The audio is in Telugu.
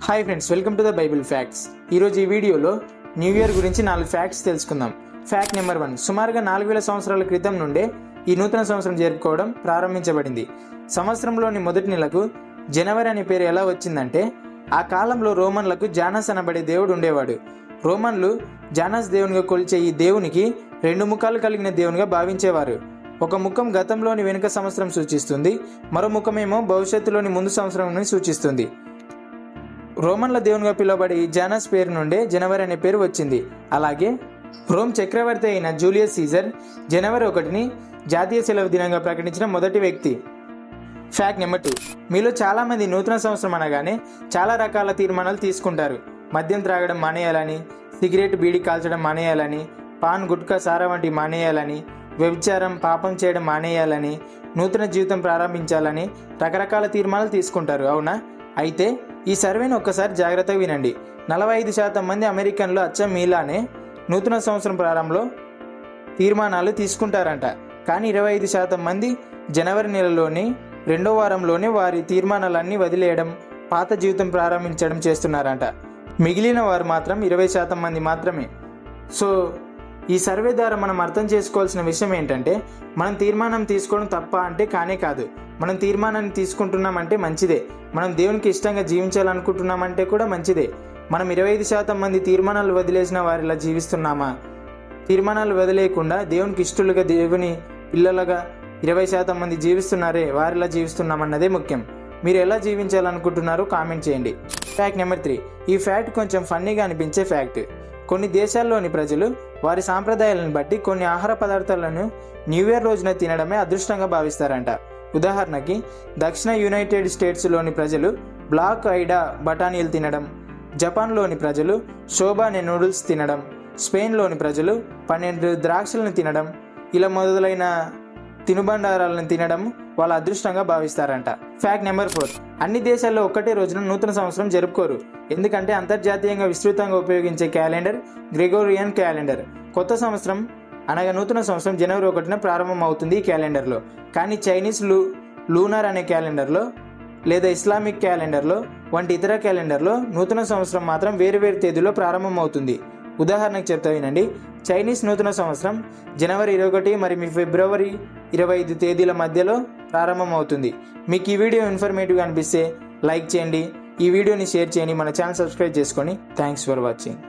Hi friends, welcome to the Bible facts. ఈరోజు ఈ వీడియోలో న్యూ ఇయర్ గురించి 4 ఫ్యాక్ట్స్ తెలుసుకుందాం. ఫ్యాక్ట్ నెంబర్ 1, సుమారుగా 4000 సంవత్సరాల క్రితం నుండే ఈ నూతన సంవత్సరం జరుపుకోవడం ప్రారంభించబడింది. సంవత్సరంలోని మొదటి నెలకు జనవరి అనే పేరు ఎలా వచ్చిందంటే, ఆ కాలంలో రోమన్లకు జానస్ అనబడే దేవుడు ఉండేవాడు. రోమన్లు జానస్ దేవునిగా కొలిచే ఈ దేవునికి 2 ముఖాలు కలిగిన దేవునిగా భావించేవారు. ఒక ముఖం గతంలోని వెనుక సంవత్సరం సూచిస్తుంది, మరో ముఖమేమో భవిష్యత్తులోని ముందు సంవత్సరం సూచిస్తుంది. రోమన్ల దేవునిగా పిలువబడే ఈ జానస్ పేరు నుండే జనవరి అనే పేరు వచ్చింది. అలాగే రోమ్ చక్రవర్తి అయిన జూలియస్ సీజర్ జనవరి 1ని జాతీయ సెలవు దినంగా ప్రకటించిన మొదటి వ్యక్తి. ఫ్యాక్ట్ నెంబర్ 2, మీలో చాలామంది నూతన సంవత్సరం అనగానే చాలా రకాల తీర్మానాలు తీసుకుంటారు. మద్యం త్రాగడం మానేయాలని, సిగరెట్ బీడి కాల్చడం మానేయాలని, పాన్ గుట్కా సారా వంటి మానేయాలని, వ్యభిచారం పాపం చేయడం మానేయాలని, నూతన జీవితం ప్రారంభించాలని రకరకాల తీర్మానాలు తీసుకుంటారు, అవునా? అయితే ఈ సర్వేను ఒక్కసారి జాగ్రత్తగా వినండి. 45% మంది అమెరికన్లు అచ్చం మీలానే నూతన సంవత్సరం ప్రారంభంలో తీర్మానాలు తీసుకుంటారంట. కానీ 25% మంది జనవరి నెలలోని 2వ వారంలోనే వారి తీర్మానాలన్నీ వదిలేయడం, పాత జీవితం ప్రారంభించడం చేస్తున్నారంట. మిగిలిన వారు మాత్రం 20% మంది మాత్రమే. సో ఈ సర్వే ద్వారా మనం అర్థం చేసుకోవాల్సిన విషయం ఏంటంటే, మనం తీర్మానం తీసుకోవడం తప్ప అంటే కానే కాదు. మనం తీర్మానాన్ని తీసుకుంటున్నామంటే మంచిదే. మనం దేవునికి ఇష్టంగా జీవించాలనుకుంటున్నామంటే కూడా మంచిదే. మనం 25% మంది తీర్మానాలు వదిలేసిన వారిలా జీవిస్తున్నామా? తీర్మానాలు వదిలేయకుండా దేవునికి ఇష్టలుగా, దేవుని పిల్లలుగా 20% మంది జీవిస్తున్నారే, వారిలా జీవిస్తున్నామన్నదే ముఖ్యం. మీరు ఎలా జీవించాలనుకుంటున్నారో కామెంట్ చేయండి. ఫ్యాక్ట్ నెంబర్ 3, ఈ ఫ్యాక్ట్ కొంచెం ఫన్నీగా అనిపించే ఫ్యాక్ట్. కొన్ని దేశాల్లోని ప్రజలు వారి సాంప్రదాయాలను బట్టి కొన్ని ఆహార పదార్థాలను న్యూ ఇయర్ రోజున తినడమే అదృష్టంగా భావిస్తారంట. ఉదాహరణకి, దక్షిణ యునైటెడ్ స్టేట్స్లోని ప్రజలు బ్లాక్ ఐడా బఠానీలు తినడం, జపాన్లోని ప్రజలు షోబా అనే నూడిల్స్ తినడం, స్పెయిన్లోని ప్రజలు 12 ద్రాక్షలను తినడం, ఇలా మొదలైన తినుబండారాలను తినడం వాళ్ళ అదృష్టంగా భావిస్తారంట. ఫ్యాక్ట్ నెంబర్ 4, అన్ని దేశాల్లో ఒక్కటే రోజున నూతన సంవత్సరం జరుపుకోరు. ఎందుకంటే అంతర్జాతీయంగా విస్తృతంగా ఉపయోగించే క్యాలెండర్ గ్రెగోరియన్ క్యాలెండర్. కొత్త సంవత్సరం అనగా నూతన సంవత్సరం జనవరి 1న ప్రారంభం అవుతుంది ఈ క్యాలెండర్లో. కానీ చైనీస్ లూనార్ అనే క్యాలెండర్లో లేదా ఇస్లామిక్ క్యాలెండర్లో వంటి ఇతర క్యాలెండర్లో నూతన సంవత్సరం మాత్రం వేరు తేదీలో ప్రారంభం అవుతుంది. ఉదాహరణకు చెప్తా వినండి. చైనీస్ నూతన సంవత్సరం జనవరి 21 మరియు ఫిబ్రవరి 25 తేదీల మధ్యలో ప్రారంభం అవుతుంది. మీకు ఈ వీడియో ఇన్ఫర్మేటివ్గా అనిపిస్తే లైక్ చేయండి, ఈ వీడియోని షేర్ చేయండి, మన ఛానల్ సబ్స్క్రైబ్ చేసుకొని. Thanks for watching.